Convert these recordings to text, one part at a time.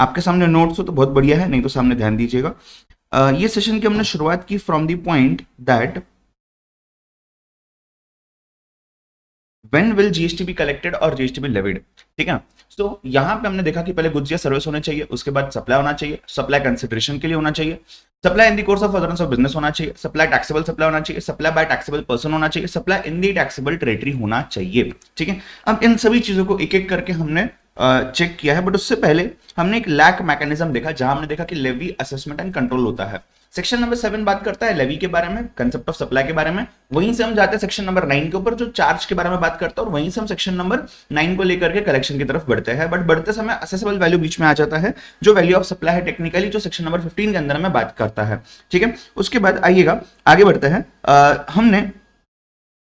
आपके सामने नोट्स हो तो बहुत बढ़िया है, नहीं तो सामने ध्यान दीजिएगा। ये सेशन की हमने शुरुआत की from the point that when will GST be collected और जीएसटी बी लेविड, ठीक है। तो यहां पे हमने देखा कि पहले गुड्स या सर्विस होने चाहिए, उसके बाद सप्लाई होना चाहिए, सप्लाई कंसिडरेशन के लिए होना चाहिए, supply in the course of furtherance of business होना चाहिए, सप्लाई टैक्सेबल सप्लाई होना चाहिए, सप्लाई बाय टैक्सेबल पर्सन होना चाहिए, supply in the taxable territory होना चाहिए, ठीक है। अब इन सभी चीजों को एक एक करके हमने चेक किया है, बट उससे पहले हमने एक लैक मैकेनिज्म देखा जहां हमने देखा कि लेवी असेसमेंट एंड कंट्रोल होता है। सेक्शन नंबर 7 बात करता है लेवी के बारे में, कंसेप्ट ऑफ सप्लाई के बारे में, वहीं से हम जाते हैं सेक्शन नंबर 9 के ऊपर जो चार्ज के बारे में बात करता है, और वहीं से हम सेक्शन नंबर 9 को लेकर के कलेक्शन की तरफ बढ़ते हैं। बट बढ़ते समय असेसेबल वैल्यू बीच में आ जाता है, जो वैल्यू ऑफ सप्लाई है टेक्निकली, जो सेक्शन नंबर 15 के अंदर में बात करता है, ठीक है। उसके बाद आइएगा आगे बढ़ते हैं। हमने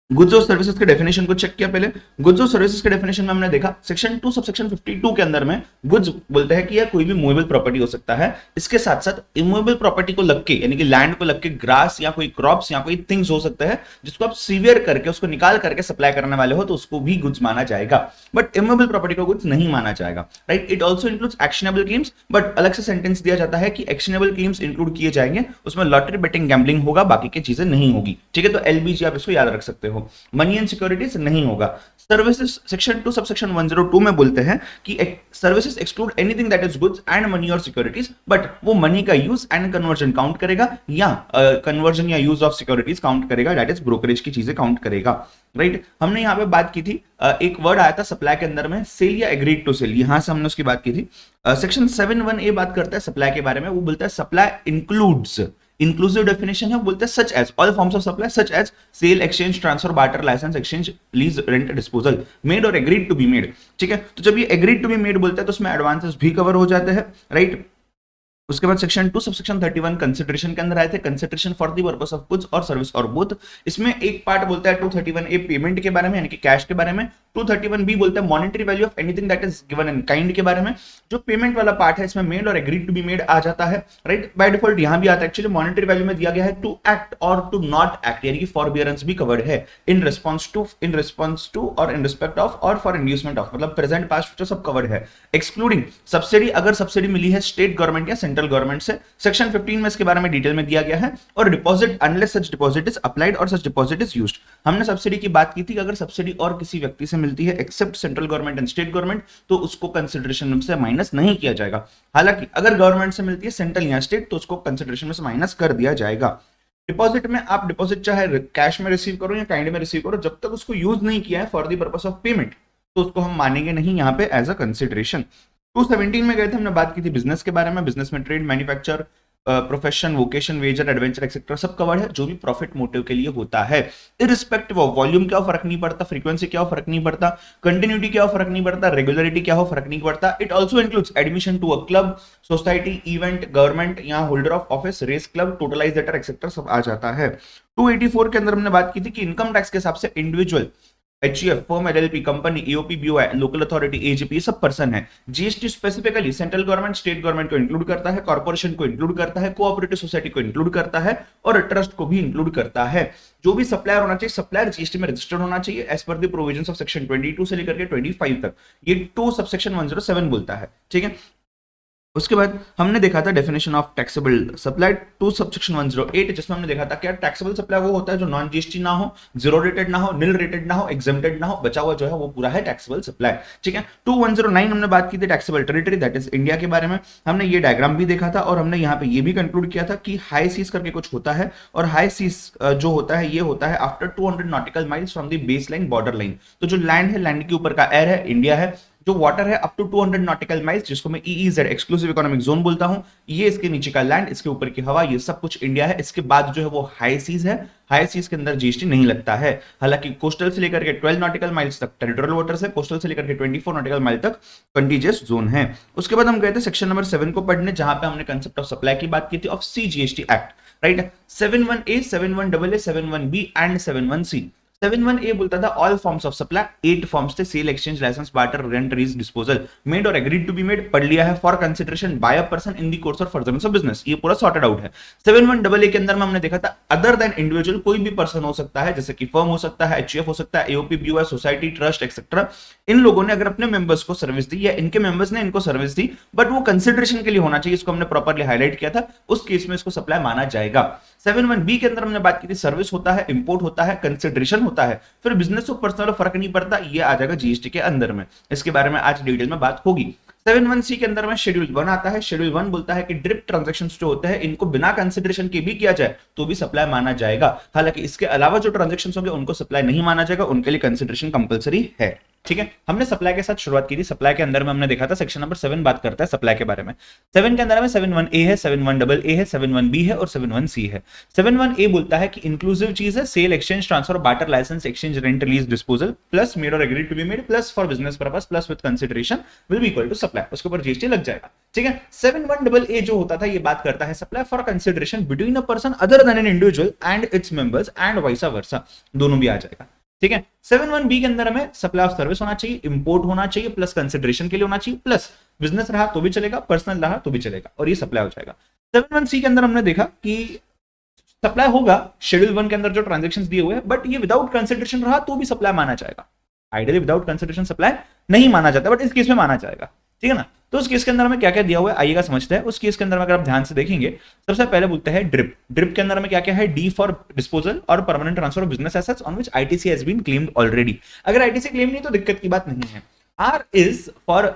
गुड्स और सर्विसेज के डेफिनेशन को चेक किया। पहले गुड्स और सर्विसेज के डेफिनेशन में हमने देखा सेक्शन 2 सबसेक्शन 52 के अंदर में गुड्स बोलते हैं कि यह कोई भी मूवेबल प्रॉपर्टी हो सकता है, इसके साथ साथ इमूवेबल प्रॉपर्टी को लग के यानी कि लैंड को लग के ग्रास या कोई क्रॉप्स या कोई थिंग्स हो सकता है जिसको आप सीवियर करके उसको निकाल करके सप्लाई करने वाले हो तो उसको भी गुड्स माना जाएगा, बट इमूवेबल प्रॉपर्टी को गुड्स नहीं माना जाएगा, right. It also includes actionable claims, but अलग से सेंटेंस दिया जाता है कि एक्शनेबल क्लेम्स इंक्लूड किए जाएंगे, उसमें लॉटरी बेटिंग गैम्बलिंग होगा, बाकी की चीजें नहीं होगी, ठीक है। तो एलबीजी आप इसको याद रख सकते हो। मनी एंड सिक्योरिटीज नहीं होगा। सर्विसेज सेक्शन 2 सबसेक्शन 102 में बोलते हैं कि services exclude anything that is goods and money और सिक्योरिटीज, बट वो मनी का यूज एंड कन्वर्जन काउंट करेगा या कन्वर्जन या यूज ऑफ सिक्योरिटीज काउंट करेगा, दैट इज ब्रोकरेज की चीजें काउंट करेगा, राइट। हमने यहाँ पे बात की थी, एक वर्ड आया था सप्लाई के अंदर में, सेल या एग्रीड टू सेल, यहां से हमने उसकी बात की थी। सेक्शन 7(1)(a) बात करता है सप्लाई के बारे में, वो बोलता है सप्लाई इंक्लूड्स, इंक्लूसिव डेफिनेशन है, बोलते हैं such as all forms of supply such as sale, exchange, transfer, barter, licence, exchange, lease, rent, disposal, made और एग्रीड टू बी मेड, ठीक है। तो जब ये एग्रीड टू बी मेड बोलता है तो उसमें एडवांसेस भी कवर हो जाते हैं, राइट। उसके बाद सेक्शन 2 सबसेक्शन 31 कंसिडरेशन के अंदर आए थे, consideration for the purpose of goods और सर्विस और बोथ। इसमें एक पार्ट बोलता है 231A पेमेंट के बारे में यानी कि कैश के बारे में, 231B बोलता है monetary value of anything that is given in kind के बारे में। जो पेमेंट वाला पार्ट है इसमें मेड और एग्रीड टू बी मेड आ जाता है, राइट। बाय डिफॉल्ट यहां भी आता है, एक्चुअली मॉनेटरी वैल्यू में दिया गया है टू एक्ट और टू नॉट एक्ट, यानी कि फॉरबियरेंस भी कवर्ड है, इन रिस्पांस टू और इन रिस्पेक्ट ऑफ और फॉर इंड्यूसमेंट ऑफ, मतलब प्रेजेंट पास्ट फ्यूचर सब कवर्ड है, एक्सक्लूडिंग सब्सिडी, अगर सब्सिडी मिली है स्टेट गवर्नमेंट या सेंट्रल गवर्नमेंट से। सेक्शन 15 में इसके बारे में डिटेल में दिया गया है, और deposit unless such deposit is applied और सच डिपॉजिट इज यूज्ड। हमने सब्सिडी की बात की थी कि अगर सब्सिडी और किसी व्यक्ति से मिलती है except central government and state government तो उसको कंसिडरेशन से माइनस नहीं किया जाएगा। हालांकि अगर गवर्नमेंट से मिलती है सेंट्रल या स्टेट तो उसको कंसिडरेशन में से माइनस कर दिया जाएगा। डिपॉजिट में आप डिपॉजिट चाहे कैश में रिसीव करो या काइंड में रिसीव करो, जब तक उसको यूज नहीं किया है for the purpose of payment तो उसको हम मानेंगे नहीं यहाँ पे एज अ कंसिडरेशन। 217 में गए थे, हमने बात की थी बिजनेस के बारे में, बिजनेस में trade, manufacture, profession, vocation, wager, adventure etcetera सब कवर्ड है, जो भी प्रॉफिट मोटिव के लिए होता है। इरिस्पेक्टिव ऑफ वॉल्यूम क्या हो फर्क नहीं पड़ता, फ्रीक्वेंसी क्या हो फर्क नहीं पड़ता, कंटिन्यूटी क्या हो फर्क नहीं पड़ता, रेगुलरिटी क्या हो फर्क नहीं पड़ता। It also includes admission to a club, society, event, government या holder of office, race club, totalisator etcetera सब आ जाता है। 284 के अंदर हमने बात की थी कि इनकम टैक्स के हिसाब से individual, HEF, firm, LLP, company, EOP, BOI, local authority, AGP, सब पर्सन है। GST specifically central government, state government को इंक्लूड करता है, कॉर्पोरेशन को इंक्लूड करता है, कोऑपरेटिव सोसाइटी को इंक्लूड करता है और ट्रस्ट को भी इंक्लूड करता है। जो भी सप्लायर होना चाहिए, सप्लायर जीएसटी में रजिस्टर्ड होना चाहिए as per the provisions of section 22 से लेकर के 25 तक। ये 2 सबसेक्शन 107 बोलता है, ठीक है। उसके बाद हमने देखा था definition of taxable supply 2 subsection 108, जिसमें हमने देखा था क्या टैक्सेबल सप्लाई वो होता है जो नॉन जीएसटी ना हो, जीरो रेटेड ना हो, निल रेटेड ना हो, एग्जेम्प्टेड ना हो, बचा हुआ जो है वो पूरा है टैक्सेबल सप्लाई, ठीक है। 2109 हमने बात की थी taxable territory that is India के बारे में, हमने ये डायग्राम भी देखा था और हमने यहाँ पे ये भी कंक्लूड किया था कि हाई सीज करके कुछ होता है, और हाई सीज जो होता है ये होता है after 200 nautical miles from the base line border line. तो जो लैंड है, लैंड के ऊपर का एयर है, इंडिया है, जो वाटर है अप टू 200 नॉटिकल माइल्स जिसको मैं ईईजेड एक्सक्लूसिव इकोनॉमिक जोन बोलता हूं, ये इसके नीचे का लैंड, इसके ऊपर की हवा, ये सब कुछ इंडिया है। इसके बाद जो है वो हाई सीज है, हाई सीज के अंदर जीएसटी नहीं लगता है। हालांकि कोस्टल से लेकर के 12 नॉटिकल माइल्स तक टेरिटोरियल वाटर्स है, कोस्टल से लेकर के 24 नॉटिकल माइल तक कंटीजियस जोन है। उसके बाद हम गए थे सेक्शन नंबर 7 को पढ़ने, जहां पे हमने कंसेप्ट ऑफ सप्लाई की बात की थी of CGST act, right. 71A, 71AA, 71B एंड 71C 7(1)(a) बोलता था all forms of supply, 8 forms थे, sale, exchange, licence, barter, rent, lease, disposal, made और एग्रीड टू बी मेड, पढ़ लिया है, for consideration by a person in the course of furtherance of business, ये पूरा sorted out है। 7(1)(a) के अंदर में हमने देखा था अदर देन इंडिविजुअल, कोई भी पर्सन हो सकता है, जैसे कि फर्म हो सकता है, एचयूएफ हो सकता है, AOP, BOS, society, trust etcetera. इन लोगों ने अगर अपने मेंबर्स को सर्विस दी या इनके मेंबर्स ने इनको सर्विस दी, बट वो कंसिडरेशन के लिए होना चाहिए, इसको हमने प्रॉपर्ली हाईलाइट किया था, उस केस में इसको सप्लाई माना जाएगा। 7(1)(b) के अंदर हमने बात की थी सर्विस होता है, इंपोर्ट होता है, कंसिडरेशन होता है, फिर बिजनेस और पर्सनल फर्क नहीं पड़ता, ये आ जाएगा जीएसटी के अंदर में। इसके बारे में आज डिटेल में बात होगी। 7(1)(c) के अंदर में शेड्यूल 1 आता है। शेड्यूल 1 बोलता है कि ड्रिप ट्रांजैक्शंस जो होते हैं इनको बिना कंसिडरेशन के भी किया जाए तो भी सप्लाई माना जाएगा। हालांकि इसके अलावा जो ट्रांजैक्शंस होंगे उनको सप्लाई नहीं माना जाएगा, उनके लिए कंसिडरेशन कंपलसरी है। ठीक है, हमने सप्लाई के साथ शुरुआत की थी। सप्लाई के अंदर में हमने देखा था सेक्शन नंबर 7 बात करता है सप्लाई के बारे में। 7 के अंदर में 7(1)(a) है, 7(1)(a) है, 7(1)(b) है और 7(1)(c) है। 7(1)(a) बोलता है कि इंक्लूसिव चीज है sale, exchange, transfer, barter, licence, exchange, rent, release, disposal plus made और agreed to be made plus for business purpose plus with consideration will be equal to supply, उसके ऊपर जीएसटी लग जाएगा। ठीक है, 7(1)(a) जो होता था ये बात करता है supply for consideration between a person other than an individual and it's members and vice वर्सा, दोनों भी आ जाएगा। ठीक है, 7(1)(b) के अंदर में सप्लाई ऑफ सर्विस होना चाहिए, इंपोर्ट होना चाहिए, प्लस कंसिडरेशन के लिए होना चाहिए, प्लस बिजनेस रहा तो भी चलेगा, पर्सनल रहा तो भी चलेगा, और ये सप्लाई हो जाएगा। 7(1)(c) के अंदर हमने देखा कि सप्लाई होगा शेड्यूल 1 के अंदर जो ट्रांजेक्शन दिए हुए हैं, बट ये विदाउट कंसिडरेशन रहा तो भी सप्लाई माना जाएगा। आइडियली विदाउट कंसिडरेशन सप्लाई नहीं माना जाता, बट इस केस में माना जाएगा। ठीक है ना, तो उस केस के अंदर में क्या क्या दिया हुआ है आइएगा समझते हैं। उस केस के अंदर में अगर आप ध्यान से देखेंगे, सबसे पहले बोलते हैं ड्रिप। ड्रिप के अंदर में क्या क्या है, डी फॉर डिस्पोजल और permanent transfer of business assets on which ITC has been claimed already. अगर आईटीसी क्लेम नहीं तो दिक्कत की बात नहीं है। R is for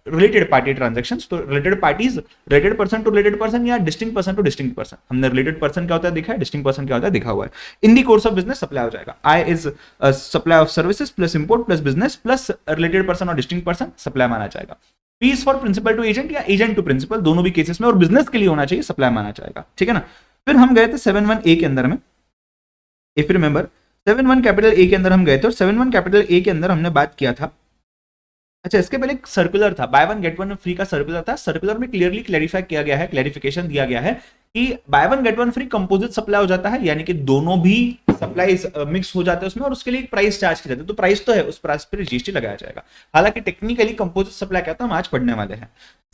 related party transactions, तो related parties, related person to related person या distinct person to distinct person. हमने रिलेटेड पर्सन क्या होता है दिखा है, डिस्टिंक्ट पर्सन क्या होता है दिखा हुआ है। In the course of business supply हो जाएगा। I is supply of services plus import plus business plus related person और डिस्टिंक्ट पर्सन, सप्लाई माना जाएगा। P is for principal to agent या एजेंट टू प्रिंसिपल, दोनों भी केसेस में और बिजनेस के लिए होना चाहिए, सप्लाई माना जाएगा। ठीक है ना, फिर हम गए थे 7(1)(a) के अंदर में, इफ यू रिमेंबर 7(1)(a) के अंदर हम गए थे और 7(1)(a) के अंदर हमने बात किया था। अच्छा, इसके पहले एक सर्कुलर था, by one get one free का सर्कुलर था। सर्कुलर में क्लियरली क्लैरिफाई किया गया है, क्लैरिफिकेशन दिया गया है कि by one get one free composite supply हो जाता है, यानी कि दोनों भी सप्लाईज मिक्स हो जाते हैं उसमें और उसके लिए एक प्राइस चार्ज की जाती है। तो प्राइस तो है, उस प्राइस पर जीएसटी लगाया जाएगा। हालांकि टेक्निकली कंपोजिट सप्लाई क्या था हम आज पढ़ने वाले हैं।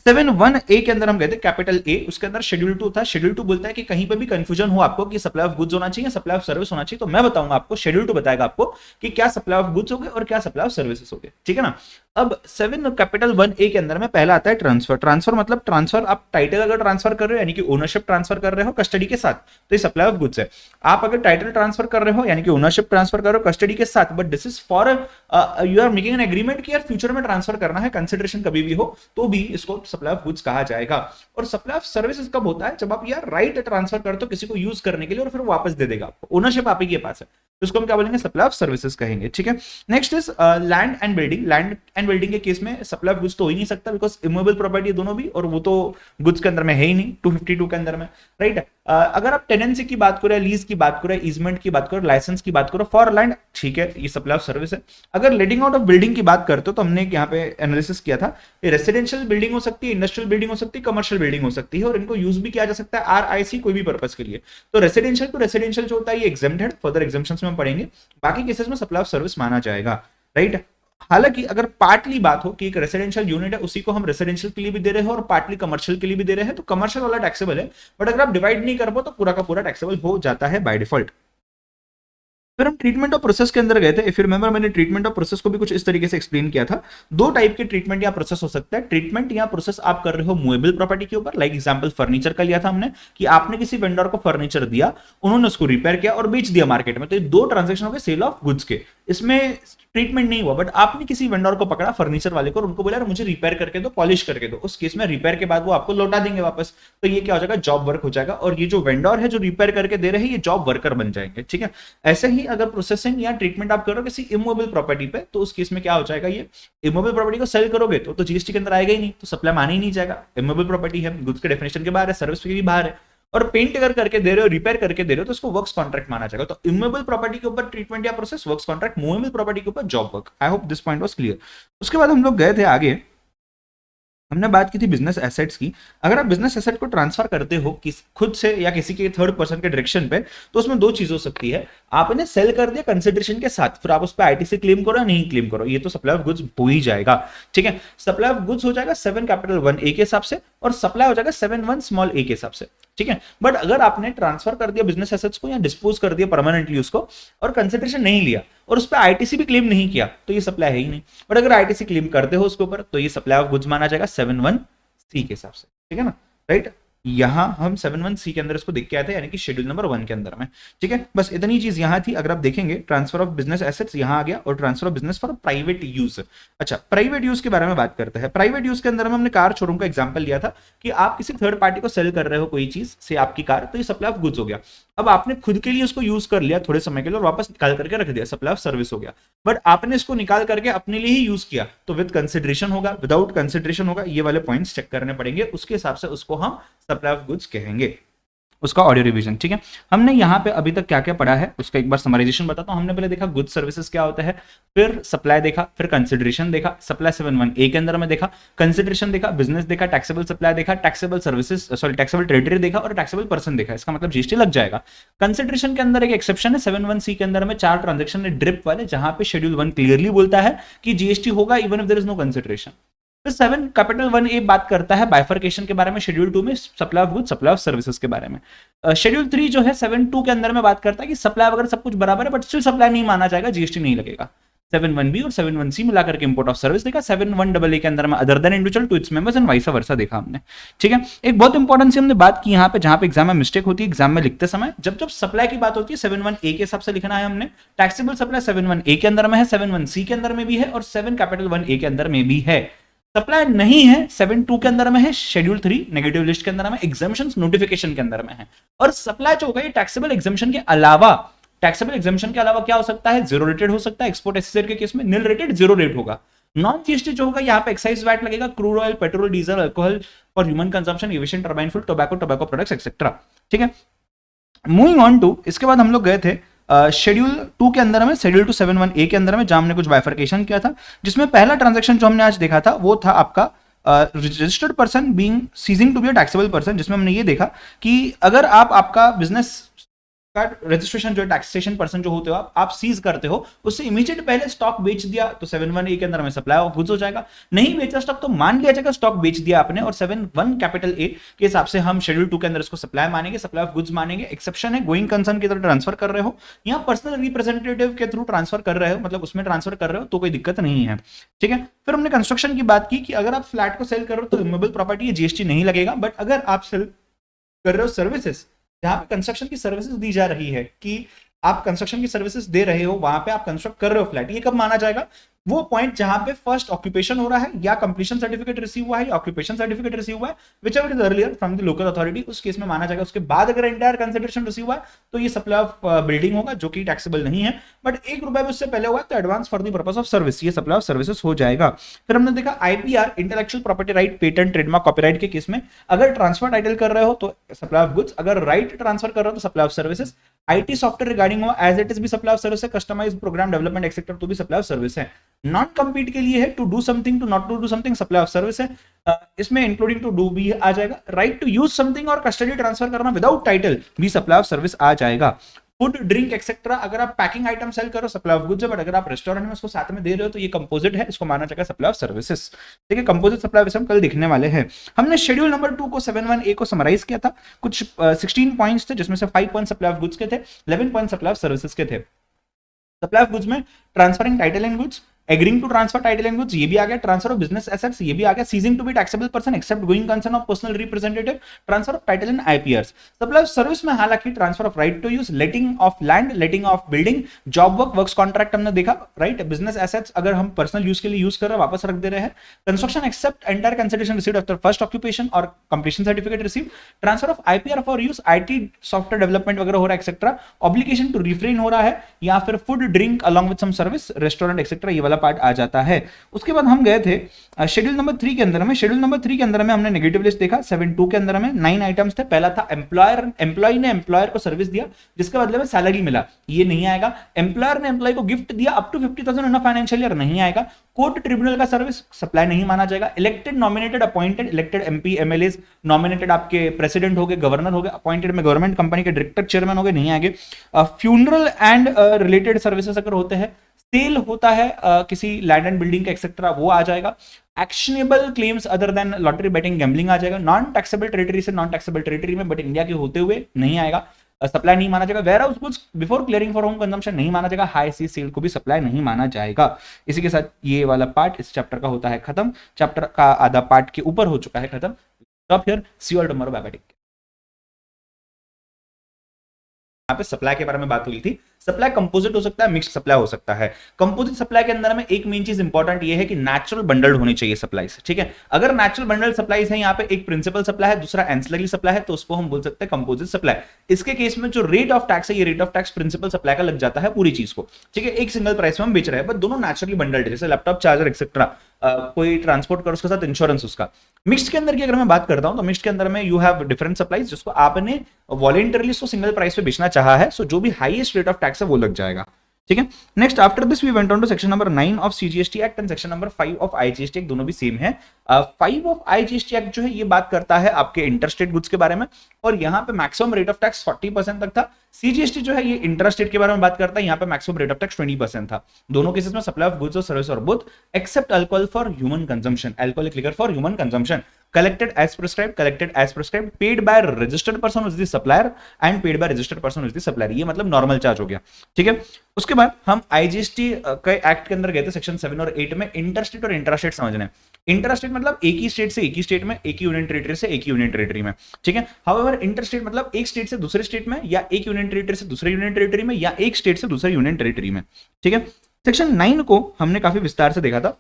7(1)(a) के अंदर हम गए थे कैपिटल ए, उसके अंदर शेड्यूल 2 था। शेड्यूल 2 बोलता है कि कहीं पे भी कंफ्यूजन हो आपको कि सप्लाई ऑफ गुड्स होना चाहिए, सप्लाई ऑफ सर्विस होना चाहिए, तो मैं बताऊंगा आपको, शेड्यूल 2 बताएगा आपको कि क्या सप्लाई ऑफ गुड्स हो गए और क्या सप्लाई ऑफ सर्विसेज हो गए। ठीक है ना, अब 7(1)(a) के अंदर में पहला आता है ट्रांसफर। ट्रांसफर मतलब ट्रांसफर, आप टाइटल अगर ट्रांसफर कर रहे हो यानी कि ओनरशिप ट्रांसफर कर रहे हो कस्टडी के साथ, तो ये सप्लाई ऑफ गुड्स है। आप अगर टाइटल ट्रांसफर कर रहे हो यानी कि ओनरशिप ट्रांसफर कर रहे हो कस्टडी के साथ, but this is for you are making an agreement कि यार फ्यूचर में ट्रांसफर करना है, कंसिडरेशन कभी भी हो, तो भी इसको सप्लाई ऑफ गुड्स कहा जाएगा। और सप्लाई ऑफ सर्विसेज कब होता है, जब आप यार राइट ट्रांसफर करते हो किसी को यूज करने के लिए और फिर वो वापस दे देगा आपको, ओनरशिप आप ही के पास है, तो उसको हम क्या बोलेंगे, सप्लाई ऑफ सर्विसेज कहेंगे। ठीक है, next is land and building. Land and building के केस में सप्लाई ऑफ गुड्स तो हो ही नहीं सकता, बिकॉज इमूवेबल प्रॉपर्टी दोनों भी, और वो तो गुड्स के अंदर में है ही नहीं 252 के अंदर में, राइट। अगर आप टेनेंसी की बात करो, लीज की बात करो, ईजमेंट की बात करो, लाइसेंस की बात करो फॉर लैंड, ठीक है, ये सप्लाई ऑफ सर्विस है। अगर लेटिंग आउट ऑफ बिल्डिंग की बात करते हो तो हमने यहाँ पे एनालिसिस किया था, रेसिडेंशियल बिल्डिंग हो सकती है, इंडस्ट्रियल बिल्डिंग हो सकती है, कमर्शियल बिल्डिंग हो सकती है, और इनको यूज भी किया जा सकता है आरआईसी कोई भी पर्पस के लिए। तो रेसिडेंशियल टू रेसिडेंशियल जो होता है ये एग्जेम्प्ट है, फर्दर एग्जेम्पशंस में हम पढ़ेंगे, बाकी केसेस में सप्लाई ऑफ सर्विस माना जाएगा, राइट। हालांकि अगर पार्टली बात हो कि एक रेसिडेंशियल यूनिट है उसी को हम रेसिडेंशियल के लिए भी दे रहे हैं और पार्टली कमर्शियल के लिए भी दे रहे हैं, तो कमर्शियल वाला टैक्सेबल है, बट अगर आप डिवाइड नहीं कर पाओ तो पूरा का पूरा टैक्सेबल हो जाता है बाय डिफॉल्ट। फिर हम ट्रीटमेंट ऑफ प्रोसेस के अंदर गए थे। इफ यू रिमेंबर मैंने ट्रीटमेंट ऑफ प्रोसेस को भी कुछ इस तरीके से एक्सप्लेन किया था। दो टाइप के ट्रीटमेंट या प्रोसेस हो सकता है। ट्रीटमेंट या प्रोसेस आप कर रहे हो मूवेबल प्रॉपर्टी के ऊपर, लाइक एग्जांपल फर्नीचर का लिया था हमने कि आपने किसी वेंडर को फर्नीचर दिया, उन्होंने उसको रिपेयर किया और बेच दिया मार्केट में, तो ये दो ट्रांजेक्शन हो गए सेल ऑफ गुड्स के। इसमें ट्रीटमेंट नहीं हुआ, बट आपने किसी वेंडर को पकड़ा फर्नीचर वाले को और उनको बोला मुझे रिपेयर करके दो, पॉलिश करके दो, उस केस में रिपेयर के बाद वो आपको लौटा देंगे वापस, तो ये क्या हो जाएगा, जॉब वर्क हो जाएगा, और ये जो वेंडर है जो रिपेयर करके दे रहे हैं ये जॉब वर्कर बन जाएंगे। ठीक है, ऐसे ही अगर प्रोसेसिंग या ट्रीटमेंट आप करो किसी इमूवेबल प्रॉपर्टी पे, तो उस केस में क्या हो जाएगा, ये इमूवेबल प्रॉपर्टी को सेल करोगे तो जीएसटी के अंदर आएगा ही नहीं, तो सप्लाई माना ही नहीं जाएगा, इमूवेबल प्रॉपर्टी है, गुड्स के डेफिनेशन के बाहर है, सर्विस के भी बाहर है। और पेंट अगर करके दे रहे हो, रिपेयर करके दे रहे हो, तो उसको वर्क्स कॉन्ट्रैक्ट माना जाएगा। तो इमूवेबल प्रॉपर्टी के ऊपर ट्रीटमेंट या process works contract, movable property के ऊपर job work. I hope this point was clear. उसके बाद हम लोग गए थे आगे हमने बात की थी बिजनेस एसेट्स की। अगर आप बिजनेस एसेट को ट्रांसफर करते हो खुद से या किसी के थर्ड पर्सन के डायरेक्शन पे, तो उसमें दो चीज हो सकती है। आपने सेल कर दिया कंसिडरेशन के साथ, फिर आप उस पर आईटीसी क्लेम करो या नहीं क्लेम करो, ये तो सप्लाई ऑफ गुड्स हो ही जाएगा। ठीक है, सप्लाई ऑफ गुड्स हो जाएगा 7(1)(a) के हिसाब से, और सप्लाई हो जाएगा 7(1)(a) के हिसाब से। ठीक है, बट अगर आपने ट्रांसफर कर दिया बिजनेस एसेट्स को या डिस्पोज कर दिया परमानेंटली उसको, और कंसिडरेशन नहीं लिया और उस पर आईटीसी भी क्लेम नहीं किया, तो ये सप्लाई है ही नहीं। बट अगर आईटीसी क्लेम करते हो उसके ऊपर, तो ये सप्लाई ऑफ गुड्स माना जाएगा 7(1)(c) के हिसाब से। ठीक है ना, राइट। यहां हम 7(1)(c) के अंदर इसको देख के आए थे, यानी कि शेड्यूल नंबर 1 के अंदर में। ठीक है, बस इतनी चीज यहां थी। अगर आप देखेंगे ट्रांसफर ऑफ बिजनेस एसेट्स यहां आ गया, और transfer of business for private use. अच्छा, प्राइवेट यूज के बारे में बात करते हैं। प्राइवेट यूज के अंदर में हमने कार शोरूम का एग्जांपल लिया था कि आप किसी थर्ड पार्टी को सेल कर रहे हो कोई चीज से आपकी कार, तो ये सप्लाई ऑफ गुड्स हो गया। अब आपने खुद के लिए उसको यूज कर लिया थोड़े समय के लिए और वापस निकाल करके रख दिया, सप्लाई ऑफ सर्विस हो गया। बट आपने इसको निकाल करके अपने लिए ही यूज किया, तो विद कंसिडरेशन होगा, विदाउट कंसिडरेशन होगा, ये वाले पॉइंट्स चेक करने पड़ेंगे, उसके हिसाब से उसको हम सप्लाई ऑफ गुड्स कहेंगे, उसका ऑडियो रिवीजन। ठीक है, हमने यहाँ पे अभी तक क्या क्या पढ़ा है उसका एक बार समराइजेशन बताता हूँ। हमने पहले देखा गुड्स सर्विसेज क्या होता है, फिर सप्लाई देखा, फिर कंसिडरेशन देखा, सप्लाई 7(1)(a) के अंदर में देखा, कंसिडरेशन देखा, बिजनेस देखा, टैक्सेबल सप्लाई देखा, टैक्सेबल सर्विसेज टैक्सेबल टेरिटरी देखा, और टैक्सेबल पर्सन देखा। इसका मतलब जीएसटी लग जाएगा। कंसिडरेशन के अंदर एक एक्सेप्शन है 7(1)(c) के अंदर में 4 ट्रांजेक्शन है ड्रिप वाले, जहां पे शेड्यूल 1 क्लियरली बोलता है कि जीएसटी होगा even if there is no consideration. फिर 7(1)(a) बात करता है बाइफर्केशन के बारे में, शेड्यूल 2 में supply of goods, supply of services के बारे में। शेड्यूल 3 जो है 7(2) के अंदर में बात करता है कि सप्लाई वगैरह सब कुछ बराबर है, बट स्टिल सप्लाई नहीं माना जाएगा, जीएसटी नहीं लगेगा। 7(1)(b) और 7(1)(c) मिलाकर के इंपोर्ट ऑफ सर्विस देखा। 7(1)(a) के अंदर में other than individual to its members and vice versa देखा हमने। ठीक है, एक बहुत इंपॉर्टेंट सी हमने बात की यहाँ पे, जहां पे एग्जाम में मिस्टेक होती है एग्जाम में लिखते समय, जब जब सप्लाई की बात होती है 7(1)(a) के हिसाब से लिखना है हमने। टैक्सेबल सप्लाई 7(1)(a) के अंदर में है, 7(1)(c) के अंदर में भी है, और 7(1)(a) के अंदर में भी है। सप्लाई नहीं है 7(2) के अंदर में है, शेड्यूल 3 नेगेटिव लिस्ट के अंदर में, एग्जामिशंस नोटिफिकेशन के अंदर में है। और सप्लाई जो होगा ये टैक्सेबल एग्जामिशन के अलावा, टैक्सेबल एग्जामिशन के अलावा क्या हो सकता है, जीरो रेटेड हो सकता है। एक्सपोर्ट एसेसरी के केस में नील रेटेड, जीरो रेट होगा। नॉन जीएसटी जो होगा यहाँ पे एक्साइज वैट लगेगा, crude oil, petrol, diesel, alcohol for human consumption, aviation, turbine fuel, tobacco products etcetera. ठीक है, मूविंग ऑन टू, इसके बाद हम लोग गए थे शेड्यूल 2 के अंदर में, शेड्यूल 2 7(1)(a) के अंदर में, जहां हमने कुछ बाइफर्केशन किया था, जिसमें पहला ट्रांजैक्शन जो हमने आज देखा था वो था आपका registered person being ceasing to be a taxable person, जिसमें हमने ये देखा कि अगर आपका बिजनेस का रजिस्ट्रेशन जो टैक्सेशन पर्सन जो होते हो आप सीज करते हो, उससे इमीडिएट पहले स्टॉक बेच दिया तो 7(1)(a) के अंदर में सप्लाई ऑफ गुड्स हो जाएगा। नहीं बेचा स्टॉक तो मान लिया जाएगा स्टॉक बेच दिया आपने, और 7(1)(a) के हिसाब से हम शेड्यूल 2 के अंदर इसको सप्लाई मानेंगे, सप्लाई ऑफ गुड्स मानेंगे। एक्सेप्शन है गोइंग कंसर्न की तरफ ट्रांसफर कर रहे हो या पर्सनल रिप्रेजेंटेटिव के थ्रू ट्रांसफर कर रहे हो, मतलब उसमें ट्रांसफर कर रहे हो तो कोई दिक्कत नहीं है। ठीक है, फिर हमने कंस्ट्रक्शन की बात की कि अगर आप फ्लैट को सेल कर रहे हो तो इमूवेबल प्रॉपर्टी जीएसटी नहीं लगेगा, बट अगर आप सेल कर रहे हो सर्विसेज, जहां पे कंस्ट्रक्शन की सर्विसेज दी जा रही है, कि आप कंस्ट्रक्शन की सर्विसेज दे रहे हो, वहां पे आप कंस्ट्रक्ट कर रहे हो फ्लैट, ये कब माना जाएगा, वो पॉइंट जहां पे फर्स्ट ऑक्यूपेशन हो रहा है, या कंप्लीशन सर्टिफिकेट रिसीव हुआ है, या ऑक्यूपेशन सर्टिफिकेट रिसीव हुआ है, which ever is earlier from the local authority, उस केस में माना जाएगा। उसके बाद अगर एंटायर कंसिडरेशन रिसीव हुआ है तो ये सप्लाई ऑफ बिल्डिंग होगा, जो कि टैक्सेबल नहीं है, बट ₹1 भी उससे पहले हुआ है तो advance for the purpose of service, ये सप्लाई ऑफ सर्विसेज हो जाएगा। फिर हमने देखा IPR, intellectual property right, patent, trademark, copyright के केस में अगर ट्रांसफर टाइटल कर रहे हो तो सप्लाई ऑफ गुड्स, अगर राइट ट्रांसफर कर रहे हो तो supply of services. IT software regarding हुआ एज इट इज भी सप्लाई ऑफ सर्विस है, कस्टमाइज्ड प्रोग्राम डेवलपमेंट एक्सेट्रा तो भी सप्लाई ऑफ सर्विस है। नॉन कम्पीट के लिए है to do something, to not to do something, supply of service है। इसमें इंक्लूडिंग टू डू भी आ जाएगा। राइट टू यूज समथिंग और कस्टडी ट्रांसफर करना विदाउट टाइटल भी सप्लाई ऑफ सर्विस आ जाएगा। फूड, ड्रिंक एक्सेट्रा, अगर आप पैकिंग आइटम सेल करो सप्लाई ऑफ गुड्स है, बट अगर आप रेस्टोरेंट में उसको साथ में दे रहे हो तो ये कंपोजिट है, इसको माना जाएगा सप्लाई ऑफ सर्विसेज। ठीक है, कंपोजिट सप्लाई हम कल दिखने वाले हैं। हमने शेड्यूल नंबर 2 को 7(1)(a) को समराइज किया था, कुछ 16 पॉइंट्स थे, जिसमें से 5 पॉइंट सप्लाई ऑफ गुड्स के थे, 11 पॉइंट सप्लाई ऑफ सर्विसेज के थे। सप्लाई ऑफ गुड्स में transferring title and goods, agreeing to transfer title and goods, ये भी आ गया। ट्रांसफर ऑफ बिजनेस एसेट्स, ये भी आ गया। Ceasing to be taxable person except going concern of personal representative, transfer of title and IPRs. Supply of service में हालांकि transfer of right to use, letting of land, letting of building, job work, works contract हमने देखा, right. Business assets अगर हम personal use के लिए use कर रहे हैं वापस रख दे रहे हैं। Construction except entire consideration received after first occupation और completion certificate receive. Transfer of IPR for use, IT software development वगैरह हो रहा है एक्सेट्रा। ऑब्लिगेशन टू रिफ्रेन हो रहा है, या फिर food, drink along with some service, restaurant etcetera, ये वाला पार्ट आ जाता है। उसके बाद हम गए थे शेड्यूल नंबर 3 के अंदर में। शेड्यूल नंबर 3 के अंदर में हमने नेगेटिव लिस्ट देखा। 7.2 के अंदर में 9 आइटम्स थे। पहला था एम्प्लॉय ने एम्प्लॉयर को सर्विस दिया जिसके बदले में सैलरी मिला, ये नहीं आएगा। एम्प्लॉयर ने एम्प्लॉय को गिफ्ट दिया up to 50,000 in a financial year, नहीं आएगा। कोर्ट ट्रिब्यूनल का सर्विस सप्लाई नहीं माना जाएगा। Elected nominated appointed, elected MP MLA nominated आपके प्रेसिडेंट हो गए, गवर्नर हो गए, अपॉइंटेड में गवर्नमेंट कंपनी के डायरेक्टर चेयरमैन हो गए, नहीं आएंगे। फ्यूनरल एंड रिलेटेड सर्विसेज अगर होते हैं, सेल होता है किसी लैंड एंड बिल्डिंग का एक्सेट्रा, वो आ जाएगा। Actionable claims other than lottery betting gambling आ जाएगा। नॉन टैक्सेबल टेरिटरी से नॉन टैक्सेबल टेरिटरी में बट इंडिया के होते हुए नहीं आएगा। सप्लाई नहीं माना जाएगा। Warehouse goods before clearing for home consumption नहीं माना जाएगा। हाई सी सेल को भी सप्लाई नहीं माना जाएगा। इसी के साथ ये वाला पार्ट इस चैप्टर का होता है खत्म। चैप्टर का आधा पार्ट के ऊपर हो चुका है खत्म। तो फिर see all tomorrow, bye bye. यहाँ पे सप्लाई के बारे में बात हुई थी। सप्लाई कंपोजिट हो सकता है, मिक्स्ड सप्लाई हो सकता है। कंपोजिट सप्लाई के अंदर में एक मेन चीज इंपॉर्टेंट ये है कि नेचुरल बंडल्ड होनी चाहिए सप्लाईज, ठीक है। अगर नेचुरल बंडल्ड सप्लाईज है, यहाँ पे एक प्रिंसिपल सप्लाई है, दूसरा एंसिलरी सप्लाई है, तो उसको हम बोल सकते हैं कंपोजिट सप्लाई। इसके केस में जो रेट ऑफ टैक्स है, ये rate of tax principal supply का लग जाता है पूरी चीज को, ठीक है। एक सिंगल प्राइस में हम बेच रहे हैं, बट दोनों नेचुरली बंडल्ड है, जैसे लैपटॉप चार्जर एक्सेट्रा, कोई ट्रांसपोर्ट कर उसके साथ इंश्योरेंस उसका। मिक्स्ड के अंदर की अगर मैं बात करता हूं तो मिक्स्ड के अंदर में यू हैव डिफरेंट सप्लाईज जिसको आपने वॉलेंटरली उसको सिंगल प्राइस पे बेचना चाहा है, सो जो भी हाईएस्ट रेट ऑफ टैक्स है वो लग जाएगा, ठीक है। Next after this we went on to section number 9 of CGST act and section number 5 of IGST act, दोनों भी सेम है। 5 ऑफ आईजीएसटी एक्ट जो है ये बात करता है आपके इंटरस्टेट गुड्स के बारे में, और यहाँ पे मैक्सिमम रेट ऑफ टैक्स 40% तक था। सीजीएसटी जो है ये इंटरस्टेट के बारे में बात करता है, यहाँ पे मैक्सिमम रेट ऑफ टैक्स 20% था। दोनों केसेस में सप्लाई ऑफ गुड्स और सर्विस और both except alcohol for human consumption, alcoholic liquor for human consumption, collected as prescribed, paid by registered person who is the supplier and paid by registered person who is the supplier। ये मतलब normal charge हो गया, ठीक है। उसके बाद हम IGST के एक्ट के अंदर गए थे सेक्शन 7 और 8 में इंटरस्टेट और इंट्रास्टेट समझने। इंटरस्टेट मतलब एक ही स्टेट से एक ही स्टेट में, एक ही यूनियन टेरिटरी से एक ही यूनियन टेरिटरी में, ठीक है। हाउएवर इंटरस्टेट मतलब एक स्टेट से दूसरे स्टेट में, या एक यूनियन टेरिटरी से दूसरे यूनियन टेरिटरी में, या एक स्टेट से दूसरे यूनियन टेरिटरी में, ठीक है। सेक्शन 9 को हमने काफी विस्तार से देखा था।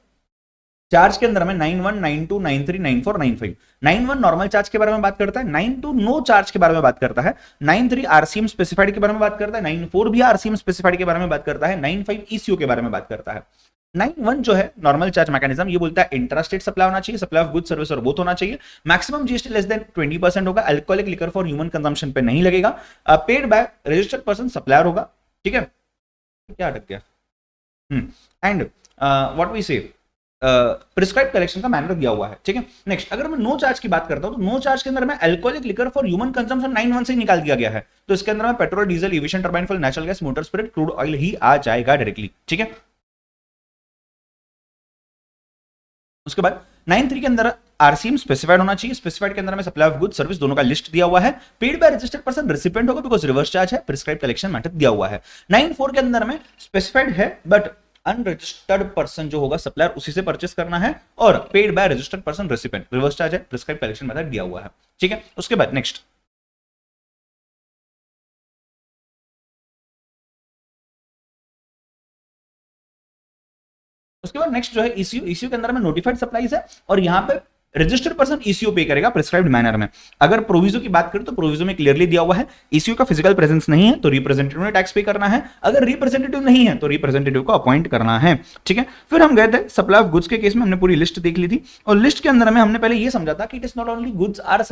चार्ज के अंदर में 91, 92, 93, 94, 95। 91 नॉर्मल चार्ज के बारे में बात करता है, 92 नो चार्ज के बारे में बात करता है, 93 आरसीएम स्पेसिफाइड के बारे में बात करता है, 94 भी आरसीएम स्पेसिफाइड के बारे में बात करता है, 95 ईसीओ के बारे में बात करता है। 91 जो है नॉर्मल चार्ज मैकेनिज्म, ये बोलता है इंट्रास्टेट सप्लाई होना चाहिए, सप्लाई ऑफ गुड सर्विस और बोथ होना चाहिए। मैक्सिमम जीएसटी लेस देन 20% होगा। Alcoholic liquor for human consumption पे नहीं लगेगा। Paid by registered person supplier होगा, ठीक है। क्या अटक गया? एंड व्हाट वी से प्रिस्क्राइब कलेक्शन का मैनर दिया हुआ है, ठीक है। नेक्स्ट अगर मैं नो चार्ज की बात करता हूं तो नो चार्ज के अंदर में alcoholic liquor for human consumption 91 से निकाल दिया गया है, तो इसके अंदर में petrol, diesel, aviation turbine fuel, natural gas, motor spirit, crude oil ही आ जाएगा डायरेक्टली, ठीक है। उसके बाद 93 के अंदर आरसीएम स्पेसिफाइड होना चाहिए। स्पेसिफाइड के अंदर में सप्लाई ऑफ गुड सर्विस दोनों का लिस्ट दिया हुआ है। Paid by registered person recipient होगा बिकॉज रिवर्स चार्ज है। प्रिस्क्राइब कलेक्शन मैटर दिया हुआ है। 94 के अंदर में स्पेसिफाइड है बट अनरजिस्टर्ड पर्सन जो होगा सप्लायर उसी से परचेस करना है, और paid by registered person recipient reverse charge है। प्रिस्क्राइब कलेक्शन मेथड दिया हुआ है, ठीक है। उसके बाद नेक्स्ट जो है ईसीयू। ईसीयू के अंदर में नोटिफाइड सप्लाईज है, और यहां पे रजिस्टर्ड पर्सन ईसीयू पे करेगा प्रिस्क्राइब्ड मैनर में। अगर प्रोविजो की बात करें तो प्रोविजो में क्लियरली दिया हुआ है ईसीयू का फिजिकल प्रेजेंस नहीं है तो रिप्रेजेंटेटिव ने टैक्स पे करना है। अगर रिप्रेजेंटेटिव नहीं है तो रिप्रेजेंटेटिव को अपॉइंट करना है, ठीक है। फिर हम गए थे सप्लाई ऑफ गुड्स के केस में, हमने पूरी लिस्ट देख ली थी, और लिस्ट के अंदर में हमने पहले ये समझा था कि it is not only goods are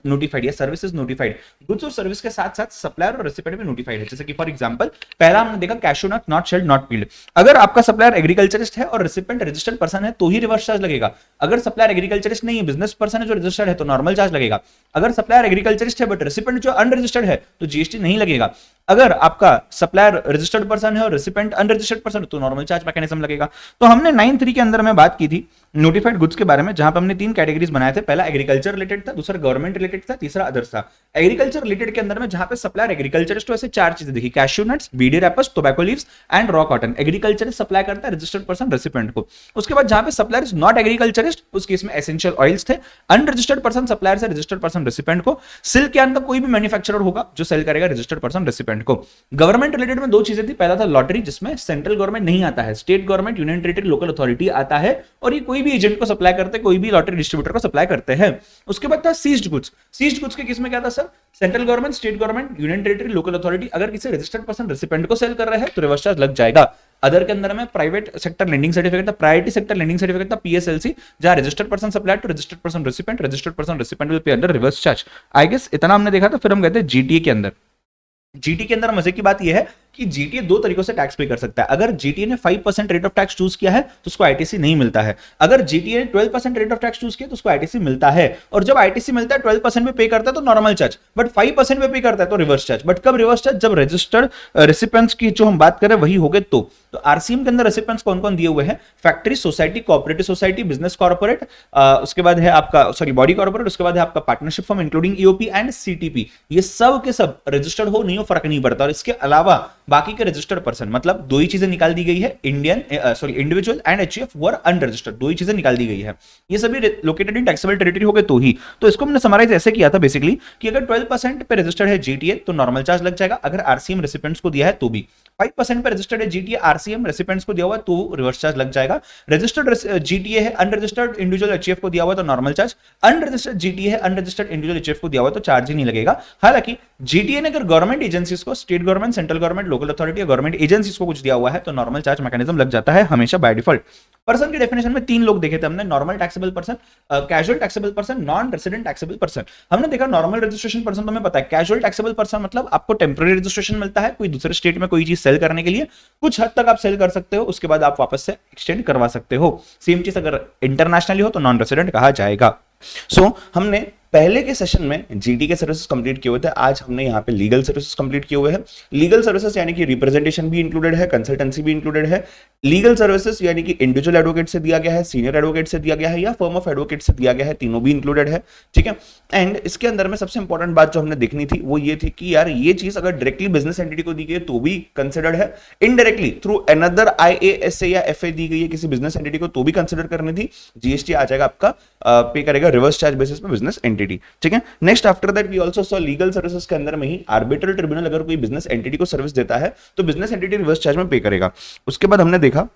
notified या सर्विसेज नोटिफाइड, गुड्स और सर्विस के साथ साथ सप्लायर और रेसिपिएंट भी नोटिफाइड है। जैसे कि फॉर एग्जांपल पहला हमने देखा cashew nut not shelled not peeled. अगर आपका सप्लायर एग्रीकल्चरिस्ट है और रेसिपिएंट रजिस्टर्ड पर्सन है तो ही रिवर्स चार्ज लगेगा। अगर सप्लायर एग्रीकल्चरिस्ट नहीं है, बिजनेस पर्सन जो रजिस्टर्ड है तो नॉर्मल चार्ज लगेगा। अगर सप्लायर एग्रीकल्चरिस्ट है बट रेसिपिएंट जो अनरजिस्टर्ड है तो जीएसटी नहीं लगेगा। अगर आपका सप्लायर रजिस्टर्ड पर्सन है और रेसिपिएंट अनरजिस्टर्ड पर्सन तो नॉर्मल चार्ज मैकेनिज्म लगेगा। तो हमने 9(3) के अंदर में बात की थी नोटिफाइड गुड्स के बारे में, जहां पर हमने 3 कैटेगरीज बनाए थे। पहला एग्रीकल्चर रिलेटेड था, दूसरा गवर्नमेंट रिलेटेड था, तीसरा अदर्स था। एग्रीकल्चर रिलेटेड के अंदर में जहां पे सप्लायर एग्रीकल्चरिस्ट तो ऐसे 4 चीजें देखी, cashew nuts, bidi wrappers, tobacco leaves and raw cotton. Agriculturist supply करता है रजिस्टर्ड पर्सन रेसिपिएंट को। उसके बाद जहां पे सप्लायर इज नॉट एग्रीकल्चरिस्ट उस केस में एसेंशियल ऑयल्स थे। अनरजिस्टर्ड पर्सन सप्लायर से रजिस्टर्ड पर्सन रेसिपिएंट को। सिल्क यार्न का कोई भी मैन्युफैक्चरर होगा जो सेल करेगा रजिस्टर्ड पर्सन रेसिपिएंट गवर्नमेंट को। गवर्नमेंट रिलेटेड में दो चीजें थी, पहला था लॉटरी जिसमें सेंट्रल गवर्नमेंट नहीं आता है, state government, union territory, local authority आता है और ये कोई भी एजेंट को सप्लाई करते हैं, कोई भी लॉटरी डिस्ट्रीब्यूटर को सप्लाई करते हैं। उसके बाद था सीज्ड गुड्स। सीज्ड गुड्स के केस में क्या था sir, central government, state government, union territory, local authority अगर किसी रजिस्टर्ड पर्सन रेसिपेंट को सेल कर रहे हैं तो रिवर्स चार्ज लग जाएगा। अदर के अंदर में प्राइवेट सेक्टर लेंडिंग सर्टिफिकेट था, प्रायोरिटी सेक्टर लेंडिंग सर्टिफिकेट था, पीएसएलसी, जहां registered person supply to registered person recipient, registered person recipient will pay under reverse charge. I guess इतना हमने देखा था। फिर हम गए थे जीटीए के अंदर। जीटी के अंदर मजे की बात यह है कि जीटीए दो तरीकों से टैक्स पे कर सकता है। अगर जीटीए ने 5% रेट ऑफ टैक्स चूज किया है तो उसको आईटीसी नहीं मिलता है। अगर जीटीए ने 12% रेट ऑफ टैक्स चूज किया तो उसको आईटीसी मिलता है। और जब आईटीसी मिलता है 12% पे पे करता है तो नॉर्मल चार्ज, बट 5% पे करता है तो रिवर्स चार्ज। बट कब रिवर्स चार्ज, जब रजिस्टर्ड रेसिपेंट्स की जो हम बात करें वही हो गए तो आरसीएम के अंदर रेसिपेंट्स कौन कौन दिए हुए हैं, factory, society, cooperative society, business corporate, उसके बाद है आपका सॉरी बॉडी कॉर्पोरेट, उसके बाद है आपका partnership firm including EOP and CTP. ये सब के सब रजिस्टर्ड हो नहीं हो फर्क नहीं पड़ता। और इसके अलावा बाकी के रजिस्टर्ड पर्सन, मतलब दो ही चीजें निकाल दी गई है, individual and HUF were unregistered, दो ही चीजें निकाल दी गई है। ये सभी लोकेटेड इन टैक्सेबल टेरिटरी हो गए तो ही। तो इसको हमने समराइज ऐसे किया था बेसिकली कि अगर 12% पे रजिस्टर्ड है जीटीए तो नॉर्मल चार्ज लग जाएगा, अगर आरसीएम रेसिपेंट्स को दिया है तो भी। 5% पे रजिस्टर्ड है जीटीए, आरसीएम रेसिपेंट्स को दिया हुआ तो रिवर्स चार्ज लग जाएगा। रजिस्टर्ड जीटीए है, अनरजिस्टर्ड इंडिविजुअल एचयूएफ को दिया हुआ तो नॉर्मल चार्ज, अनरजिस्टर्ड जीटीए है, अनरजिस्टर्ड इंडिविजुअल एचयूएफ को दिया हुआ तो चार्ज ही नहीं लगेगा। हालांकि जीटीए ने अगर गवर्नमेंट एजेंसीज को, state government, central government, local authority या गवर्नमेंट एजेंसीज को कुछ दिया हुआ है तो नॉर्मल चार्ज मैकेनिज्म लग जाता है हमेशा बाय डिफॉल्ट। पर्सन की डेफिनेशन में तीन लोग देखे थे हमने, normal taxable person, casual taxable person, non resident taxable person. हमने देखा नॉर्मल रजिस्ट्रेशन पर्सन तो हमें पता है, कैजुअल टैक्सेबल पर्सन मतलब आपको टेम्पररी रजिस्ट्रेशन मिलता है कोई दूसरे स्टेट में कोई चीज सेल करने के लिए, कुछ हद तक आप सेल कर सकते हो, उसके बाद आप वापस से एक्सटेंड करवा सकते हो। सेम चीज अगर इंटरनेशनली हो तो नॉन रेसिडेंट कहा जाएगा। सो हमने पहले के सेशन में जीटी के सर्विसेज कंप्लीट किए हुए थे, आज हमने यहाँ पे लीगल सर्विसेज कंप्लीट किए हुए हैं। लीगल सर्विसेज यानी कि रिप्रेजेंटेशन भी इंक्लूडेड है, कंसल्टेंसी भी इंक्लूडेड है। लीगल सर्विसेज यानी कि इंडिविजुअल एडवोकेट से दिया गया है, सीनियर एडवोकेट से दिया गया है या फर्म ऑफ एडवोकेट से दिया गया है, तीनों भी इंक्लूडेड है, ठीक है। एंड इसके अंदर में सबसे इंपॉर्टेंट बात जो हमने देखनी थी वो ये थी कि यार ये चीज अगर डायरेक्टली बिजनेस एंटिटी को दी गई है तो भी कंसिडर्ड है, इनडायरेक्टली थ्रू अनदर आईएएसए या एफए दी गई है किसी बिजनेस एंटिटी को तो भी कंसिडर करनी थी। जीएसटी आ जाएगा आपका पे करेगा रिवर्स चार्ज बेसिस पे बिजनेस एंटिटी, ठीक है। Next after that we also saw legal services के अंदर में ही आर्बिट्रल ट्रिब्यूनल अगर कोई बिजनेस एंटिटी को सर्विस देता है तो बिजनेस एंटिटी रिवर्स चार्ज में पे करेगा। उसके बाद हमने देखा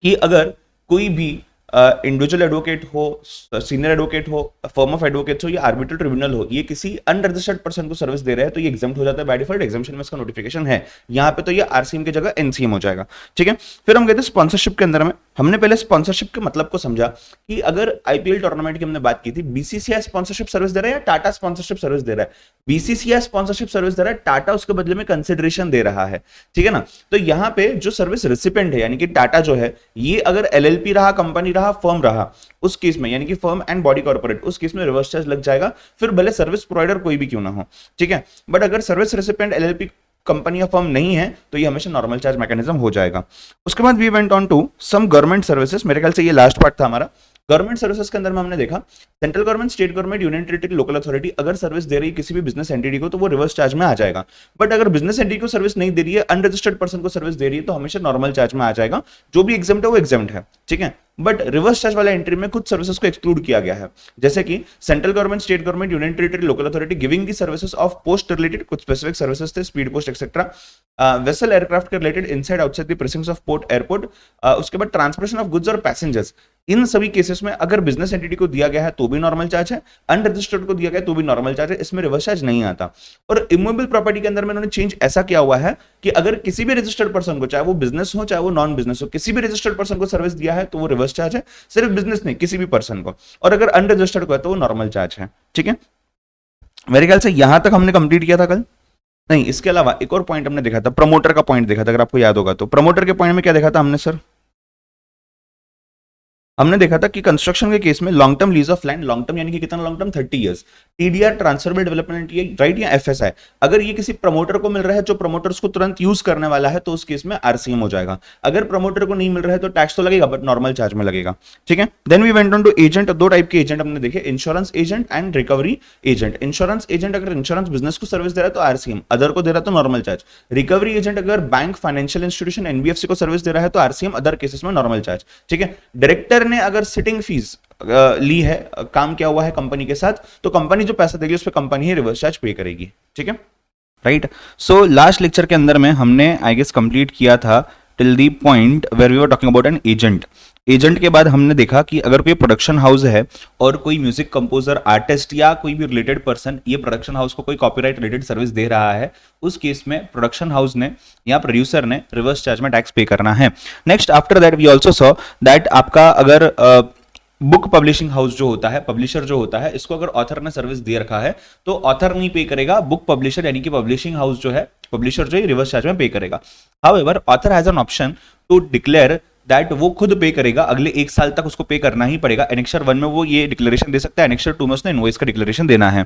कि अगर कोई भी इंडिविजुअल एडवोकेट हो, सीनियर एडवोकेट हो, फर्म ऑफ एडवोकेट्स हो या आर्बिट्रल ट्रिब्यूनल हो, ये किसी अनरजिस्टर्ड पर्सन को सर्विस दे रहे हैं तो ये एग्जाम्प्ट हो जाता है बाय डिफॉल्ट। एग्जाम्पशन में इसका नोटिफिकेशन है यहाँ पे, तो ये आरसीएम की जगह एनसीएम हो जाएगा, ठीक है। फिर हम गए थे स्पॉन्सरशिप के अंदर में। हमने पहले स्पॉन्सरशिप के मतलब को समझा कि अगर आईपीएल टूर्नामेंट की हमने बात की थी, बीसीसीआई स्पॉन्सरशिप सर्विस दे रहा है या टाटा स्पॉन्सरशिप सर्विस दे रहा है। बीसीसीआई स्पॉन्सरशिप सर्विस दे रहा है, टाटा उसके बदले में कंसिडरेशन दे रहा है, ठीक है ना। तो यहाँ पे जो सर्विस रेसिपेंट है यानी कि टाटा जो है, ये अगर एलएलपी रहा, कंपनी रहा, फर्म रहा, उस केस में यानी कि फर्म एंड बॉडी कॉर्पोरेट, उस केस में रिवर्स चार्ज लग जाएगा, फिर भले सर्विस प्रोवाइडर कोई भी क्यों ना हो, ठीक है। बट अगर सर्विस रेसिपेंट एलएलपी कंपनी या फर्म नहीं है तो ये हमेशा नॉर्मल चार्ज मैकेनिज्म हो जाएगा। उसके बाद we went on to some government services. मेरे ख्याल से ये लास्ट पार्ट था हमारा। गवर्नमेंट सर्विसेज के अंदर में हमने देखा central government, state government, union territory, local authority अगर सर्विस दे रही है किसी भी बिजनेस एंटिटी को तो वो रिवर्स चार्ज में आ जाएगा। बट अगर बिजनेस एंटिटी को सर्विस नहीं दे रही है, अनरजिस्टर्ड पर्सन को सर्विस दे रही है तो हमेशा नॉर्मल चार्ज में आ जाएगा। जो भी एग्जाम्प्ट है वो एग्जाम्प्ट है, ठीक है। बट रिवर्स चार्ज वाला एंट्री में कुछ सर्विसेज को एक्सक्लूड किया गया है, जैसे कि central government, state government, union territory, local authority giving the services of post related, कुछ स्पेसिफिक सर्विसेज थे, speed post etcetera, vessel aircraft के related inside outside the precincts of port airport, उसके बाद ट्रांसपोर्टेशन ऑफ गुड्स और passengers. इन सभी cases में अगर बिजनेस एंटिटी को दिया गया है तो भी नॉर्मल चार्ज है, अनरजिस्टर्ड को दिया गया है तो भी नॉर्मल चार्ज है, इसमें रिवर्स चार्ज नहीं आता। और इमूवेबल प्रॉपर्टी के अंदर में उन्होंने चेंज ऐसा किया हुआ है कि अगर किसी भी रजिस्टर्ड पर्सन को, चाहे वो बिजनेस हो चाहे वो नॉन बिजनेस हो, किसी भी रजिस्टर्ड पर्सन को सर्विस दिया है तो वो रिवर्स चार्ज है, सिर्फ बिजनेस नहीं किसी भी पर्सन को। और अगर अनरजिस्टर्ड को है तो वो नॉर्मल चार्ज है, ठीक है। मेरे ख्याल से यहां तक हमने कंप्लीट किया था कल। नहीं, इसके अलावा एक और पॉइंट हमने देखा था, प्रमोटर का पॉइंट देखा था, अगर आपको याद होगा तो। प्रमोटर के पॉइंट में क्या देखा था हमने सर? हमने देखा था कि कंस्ट्रक्शन के केस में long term lease of land, long term यानी कि कितना long term, 30 years, TDR transferable development right या एफएसआई, अगर ये किसी प्रमोटर को मिल रहा है जो प्रमोटर उसको तुरंत यूज करने वाला है तो उस केस में आरसीएम हो जाएगा। अगर प्रमोटर को नहीं मिल रहा है तो टैक्स तो लगेगा बट नॉर्मल चार्ज में लगेगा, ठीक है। Then we went on to agent. दो टाइप के एजेंट हमने देखे, insurance agent and recovery agent. Insurance agent अगर इंश्योरेंस बिजनेस को सर्विस दे रहा है तो आरसीएम, अदर को दे रहा है तो नॉर्मल चार्ज। रिकवरी एजेंट अगर बैंक, फाइनेंशियल इंस्टीट्यूशन, एनबीएफसी को सर्विस दे रहा है तो आरसीएम, अदर केसेस में नॉर्मल चार्ज, ठीक है। डायरेक्टर ने अगर सिटिंग फीस ली है, काम किया हुआ है कंपनी के साथ, तो कंपनी जो पैसा देगी उस पर कंपनी ही रिवर्स चार्ज पे करेगी, ठीक है। राइट। सो लास्ट लेक्चर के अंदर में हमने आई गेस कंप्लीट किया था till the point where we were talking about an agent. Agent के बाद हमने देखा कि अगर कोई प्रोडक्शन हाउस है और कोई म्यूजिक कंपोजर, आर्टिस्ट या कोई भी रिलेटेड पर्सन ये प्रोडक्शन हाउस को कोई कॉपीराइट रिलेटेड सर्विस दे रहा है, उस केस में प्रोडक्शन हाउस ने या प्रोड्यूसर ने रिवर्स चार्ज में टैक्स पे करना है। Next after that we also saw that आपका अगर बुक पब्लिशिंग हाउस जो होता है, पब्लिशर जो होता है, इसको अगर ऑथर ने सर्विस दे रखा है तो ऑथर नहीं पे करेगा, बुक पब्लिशर यानी कि पब्लिशिंग हाउस जो है, पब्लिशर जो है रिवर्स चार्ज में पे करेगा। However author has an option to declare that वो खुद पे करेगा, अगले 1 साल तक उसको पे करना ही पड़ेगा। एनेक्सर 1 में वो ये डिक्लेरेशन दे सकता है, एनेक्सर 2 में उसने इनवॉइस का डिक्लेरेशन देना है।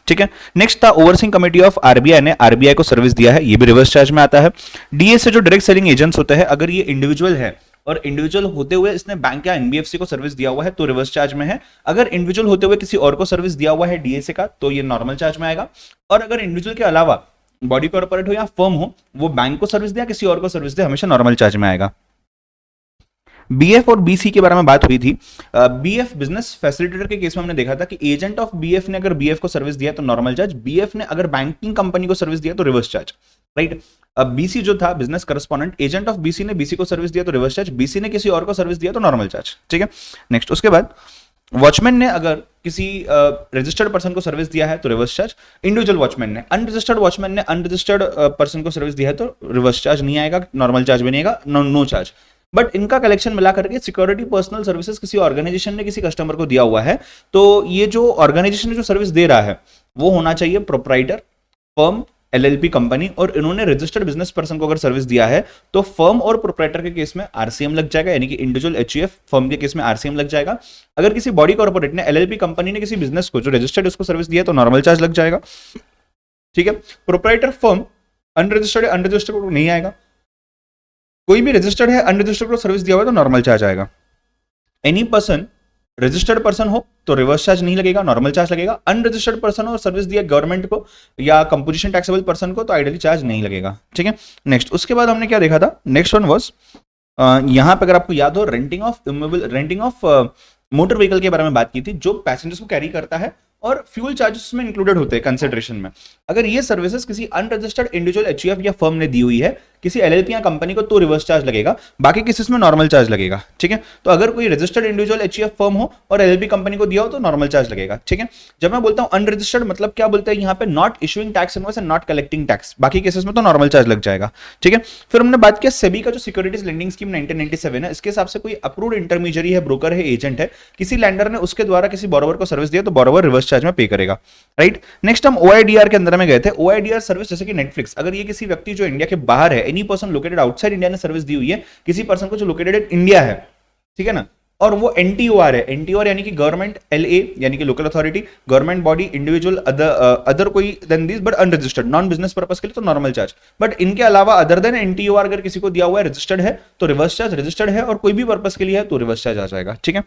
ठीक है। नेक्स्ट था ओवरसीइंग कमेटी ऑफ आरबीआई ने आरबीआई को सर्विस दिया है, ये भी रिवर्स चार्ज में आता है। डीए से जो डायरेक्ट सेलिंग एजेंट्स होते हैं, अगर ये इंडिविजुअल है और इंडिविजुअल होते हुए इसने बैंक या एनबीएफसी को सर्विस दिया हुआ है तो रिवर्स चार्ज में है। अगर इंडिविजुअल होते हुए किसी और को सर्विस दिया हुआ है डीएसए का तो ये नॉर्मल चार्ज में आएगा। और अगर इंडिविजुअल के अलावा बॉडी कॉर्पोरेट हो या फर्म हो, वो बैंक को सर्विस दिया, किसी और को सर्विस दिया, हमेशा नॉर्मल चार्ज में आएगा। बीएफ और बीसी के बारे में बात हुई थी। बीएफ बिजनेस फैसिलिटेटर के केस में हमने देखा था कि एजेंट ऑफ बीएफ ने अगर बीएफ को सर्विस दिया तो नॉर्मल चार्ज, बीएफ ने अगर बैंकिंग कंपनी को सर्विस दिया तो रिवर्स चार्ज, राइट। अब बीसी जो था business correspondent, agent of BC ने बीसी को सर्विस दिया तो रिवर्स चार्ज, बीसी ने किसी और को सर्विस दिया तो नॉर्मल चार्ज। ठीक है। नेक्स्ट उसके बाद वॉचमैन ने अगर किसी रजिस्टर्ड पर्सन को सर्विस दिया है तो रिवर्स चार्ज, इंडिविजुअल वॉचमैन ने, अनरजिस्टर्ड वॉचमैन ने अनरजिस्टर्ड पर्सन को सर्विस दिया है तो रिवर्स चार्ज नहीं आएगा, नॉर्मल चार्ज भी नहीं आएगा, नो चार्ज। बट इनका कलेक्शन मिला करके सिक्योरिटी पर्सनल सर्विसेज किसी ऑर्गेनाइजेशन ने किसी कस्टमर को दिया हुआ है तो ये जो ऑर्गेनाइजेशन जो सर्विस दे रहा है वो होना चाहिए प्रोप्राइटर, फर्म, एलएलपी कंपनी। और इन्होंने रजिस्टर्ड बिजनेस पर्सन को अगर सर्विस दिया है तो फर्म और प्रोप्राइटर के केस में आरसीएम लग जाएगा, यानी कि इंडिविजुअल एचयूएफ, फर्म के केस में आरसीएम लग जाएगा। अगर किसी बॉडी कॉर्पोरेट ने, एलएलपी कंपनी ने किसी बिजनेस को जो रजिस्टर्ड उसको सर्विस दिया तो नॉर्मल चार्ज लग जाएगा। ठीक है। प्रोप्राइटर, फर्म, अनरजिस्टर्ड अनरजिस्टर्ड को नहीं आएगा। कोई भी रजिस्टर्ड है, अनरजिस्टर्ड को सर्विस दिया हुआ तो नॉर्मल चार्ज आएगा। एनी पर्सन, रजिस्टर्ड पर्सन हो तो रिवर्स चार्ज नहीं लगेगा, नॉर्मल चार्ज लगेगा। अनरजिस्टर्ड पर्सन हो, सर्विस दिया गवर्नमेंट को या कंपोजिशन टैक्सेबल पर्सन को तो आइडियली चार्ज नहीं लगेगा। ठीक है। नेक्स्ट उसके बाद हमने क्या देखा था, नेक्स्ट वन वाज यहां पे अगर आपको याद हो रेंटिंग ऑफ मोटर व्हीकल के बारे में बात की थी, जो पैसेंजर्स को कैरी करता है और फ्यूल चार्जेस में इंक्लूडेड होते हैं कंसिडरेशन में। अगर ये सर्विसेज किसी अनरजिस्टर्ड इंडिविजुअल एचयूएफ या फर्म ने दी हुई है किसी एलएलपी या कंपनी को तो रिवर्स चार्ज लगेगा, बाकी केसेस में नॉर्मल चार्ज लगेगा। ठीक है। तो अगर कोई रजिस्टर्ड इंडिविजुअल एचयूएफ फर्म हो और एलएलपी कंपनी को दिया हो तो नॉर्मल चार्ज लगेगा। ठीक है। जब मैं बोलता हूं अनरजिस्टर्ड मतलब क्या बोलते हैं यहाँ पे, not issuing tax invoice and not collecting tax, बाकी केसेस में तो नॉर्मल चार्ज लग जाएगा। ठीक है। फिर हमने बात किया सेबी का जो सिक्योरिटीज लेंडिंग स्कीम 1997 है, इसके हिसाब से कोई अप्रूव्ड इंटरमीडियरी है, ब्रोकर है, एजेंट है, किसी लैंडर ने उसके द्वारा किसी बोरोवर को सर्विस दिया तो बोरोवर रिवर्स चार्ज में पे करेगा, राइट। नेक्स्ट हम ओआईडीआर के अंदर में गए थे। ओआईडीआर सर्विस जैसे कि नेटफ्लिक्स, अगर ये किसी व्यक्ति जो इंडिया के बाहर है, any person located outside India ने सर्विस दी हुई है किसी पर्सन को जो लोकेटेड इन इंडिया है, ठीक है ना, और वो एनटीओआर है, एनटीओआर यानी कि गवर्नमेंट, एलए यानी कि local authority, government body, individual, other कोई than this but unregistered, non business purpose के लिए तो नॉर्मल चार्ज। बट इनके अलावा अदर देन एनटीओआर अगर किसी को दिया हुआ है, रजिस्टर्ड है तो रिवर्स चार्ज, रजिस्टर्ड है और कोई भी पर्पस के लिए है तो रिवर्स चार्ज आ जाएगा। ठीक है।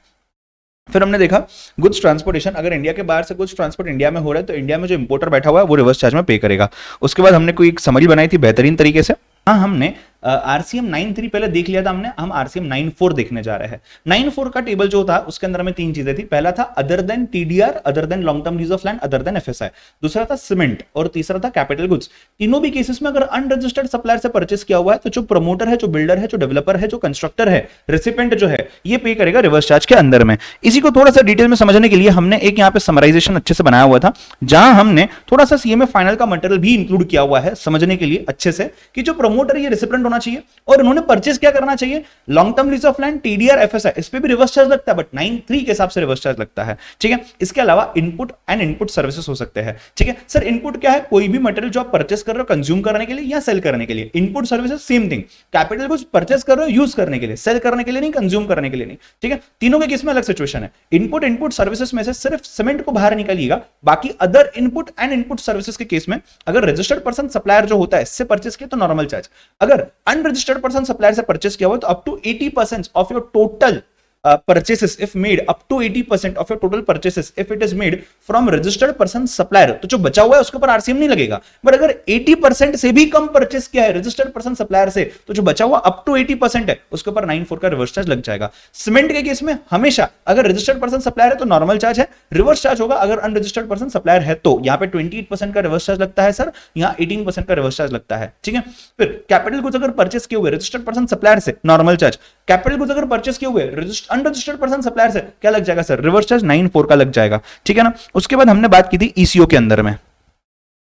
फिर हमने देखा गुड्स ट्रांसपोर्टेशन, अगर इंडिया के बाहर से गुड्स ट्रांसपोर्ट इंडिया में हो रहा है तो इंडिया में जो इंपोर्टर बैठा हुआ है वो रिवर्स चार्ज में पे करेगा। उसके बाद हमने कोई एक समरी बनाई थी बेहतरीन तरीके से। हाँ, हमने आरसीएम 9.3 पहले देख लिया था हमने, हम आरसीएम 9.4 देखने जा रहे हैं। 9.4 का टेबल जो था उसके अंदर में 3 चीजें थी। पहला था other than TDR, other than long term lease of land, other than FSI. दूसरा था सीमेंट और तीसरा था कैपिटल गुड्स। तीनों भी केसेस में अगर अनरजिस्टर्ड सप्लायर से परचेस किया हुआ है तो जो प्रमोटर है, जो बिल्डर है, जो डेवलपर है, जो कंस्ट्रक्टर है, रेसिपेंट जो है, ये पे करेगा रिवर्स चार्ज के अंदर में। इसी को थोड़ा सा डिटेल में समझने के लिए हमने एक यहाँ पे समराइजेशन अच्छे से बनाया हुआ था, जहां हमने थोड़ा सा सीएमए फाइनल का मटेरियल भी इंक्लूड किया हुआ है समझने के लिए अच्छे से, कि जो प्रमोटर ये रेसिपेंट होना चाहिए और उन्होंने परचेस क्या करना चाहिए, long term lease of land, TDR, FSI, इस पे भी रिवर्स चार्ज लगता है बट 9.3 के हिसाब से रिवर्स चार्ज लगता है। ठीक है। इसके अलावा इनपुट एंड इनपुट सर्विसेज हो सकते हैं। ठीक है सर, इनपुट क्या है, कोई भी मटेरियल जो आप परचेस कर रहे हो कंज्यूम करने के लिए या सेल करने के लिए। Input services same thing, capital goods purchase कर रहे हो यूज करने के लिए, सेल करने के लिए नहीं, कंज्यूम करने के लिए नहीं। ठीक है। तीनों के केस में अलग सिचुएशन है। इनपुट सर्विसेज में से सिर्फ सीमेंट को बाहर निकालिएगा, बाकी other input and input services के केस में अगर रजिस्टर्ड पर्सन सप्लायर जो होता है इससे परचेस किया तो नॉर्मल चार्ज। अगर अनरजिस्टर्ड पर्सन सप्लायर से परचेस किया हुआ तो up to 80% of your total purchases if made up to 80% of your total purchases if it is made from registered person supplier, तो जो बचा हुआ है उसके ऊपर आरसीएम नहीं लगेगा। बट अगर 80% से भी कम परचेस किया है रजिस्टर्ड पर्सन सप्लायर से, तो जो बचा हुआ अप टू 80% है उसके ऊपर 9(4) का रिवर्स चार्ज लग जाएगा। सीमेंट के केस में हमेशा अगर रजिस्टर्ड पर्सन सप्लायर है तो नॉर्मल चार्ज है, रिवर्स चार्ज होगा अगर अनरजिस्टर्ड पर्सन सप्लायर है तो। यहाँ पे 28% का रिवर्स चार्ज लगता है सर, यहाँ 18% का रिवर्स चार्ज लगता है, ठीक है। फिर कैपिटल गुड्स अगर परचेस किए हुए रजिस्टर्ड पर्सन सप्लायर से नॉर्मल चार्ज, कैपिटल गुड्स अगर परचेस किए हुए अनरजिस्टर्ड पर्सन सप्लायर से क्या लग जाएगा सर, रिवर्स चार्ज 9(4) का लग जाएगा, ठीक है ना। उसके बाद हमने बात की थी ईसीओ के अंदर में,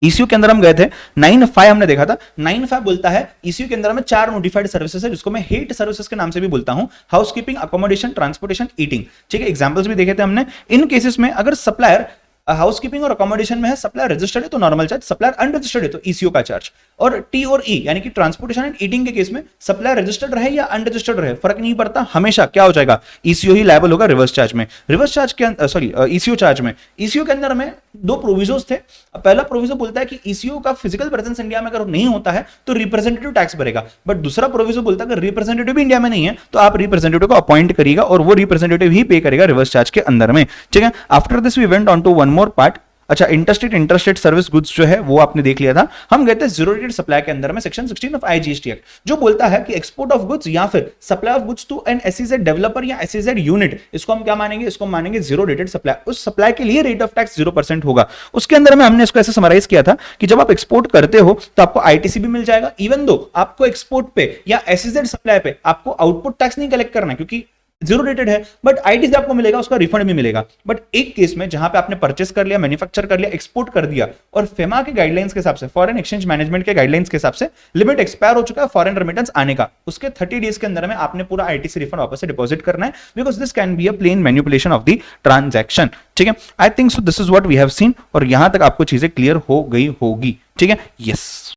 ईसीयू के अंदर हम गए थे 9(5) हमने देखा था। 9(5) बोलता है ईसीयू के अंदर में 4 नोटिफाइड सर्विसेज है जिसको मैं हेट सर्विसेज के नाम से भी बोलता हूं, हाउसकीपिंग, अकोमोडेशन, ट्रांसपोर्टेशन, ईटिंग, ठीक है। एग्जांपल्स भी देखे थे हमने। इन केसेस में अगर सप्लायर हाउसकीपिंग और अकोमोडेशन में है, सप्लायर रजिस्टर्ड है तो नॉर्मल चार्ज, सप्लायर अनरजिस्टर्ड है तो ईसीओ का चार्ज। और टी और ई यानी कि ट्रांसपोर्टेशन एंड ईटिंग के केस में सप्लायर रजिस्टर्ड रहे या अनरजिस्टर्ड रहे फर्क नहीं पड़ता, हमेशा क्या हो जाएगा, ईसीओ ही लायबल होगा रिवर्स चार्ज में। रिवर्स चार्ज के सॉरी ईसीओ चार्ज में, ईसीओ के अंदर में 2 प्रोविजोस थे। पहला प्रोविजो बोलता है कि ईसीओ का फिजिकल प्रेजेंस इंडिया में अगर नहीं होता है तो रिप्रेजेंटेटिव टैक्स भरेगा, बट दूसरा प्रोविजो बोलता है अगर रिप्रेजेंटेटिव भी इंडिया में नहीं है तो आप रिप्रेजेंटेटिव को अपॉइंट करिएगा और वो रिप्रेजेंटेटिव ही पे करेगा रिवर्स चार्ज के अंदर में, ठीक है। After this we went on to one more part. अच्छा, इंटरस्टेट सर्विस गुड्स जो है वो आपने देख लिया था। हम गए थे जीरो रेटेड सप्लाई के अंदर में, सेक्शन 16 ऑफ आईजीएसटी एक्ट, जो बोलता है कि एक्सपोर्ट ऑफ गुड्स या फिर supply of goods to an SEZ developer या एसईजेड यूनिट, इसको हम क्या मानेंगे, इसको मानेंगे जीरो रेटेड सप्लाई। उस सप्लाई के लिए रेट ऑफ टैक्स 0% होगा। उसके अंदर में हमने इसको ऐसे समराइज किया था कि जब आप एक्सपोर्ट करते हो तो आपको आईटीसी भी मिल जाएगा, इवन दो आपको एक्सपोर्ट पे या एसईजेड सप्लाई पे आपको आउटपुट टैक्स नहीं कलेक्ट करना है क्योंकि जीरो रेटेड है, बट आईटीसी आपको मिलेगा, उसका रिफंड भी मिलेगा। बट एक केस में जहां पे आपने परचेस कर लिया, मैन्युफैक्चर कर लिया, एक्सपोर्ट कर दिया और फेमा के गाइडलाइंस के हिसाब से, फॉरेन एक्सचेंज मैनेजमेंट के गाइडलाइंस के हिसाब से लिमिट एक्सपायर हो चुका है फॉरेन रेमिटेंस आने का, उसके 30 डेज के अंदर में आपने पूरा आईटीसी रिफंड वापस से डिपॉजिट करना है, because this can be a plain manipulation of the transaction, ठीक है। I think so this is what we have seen, और यहां तक आपको चीजें क्लियर हो गई होगी, ठीक है। यस।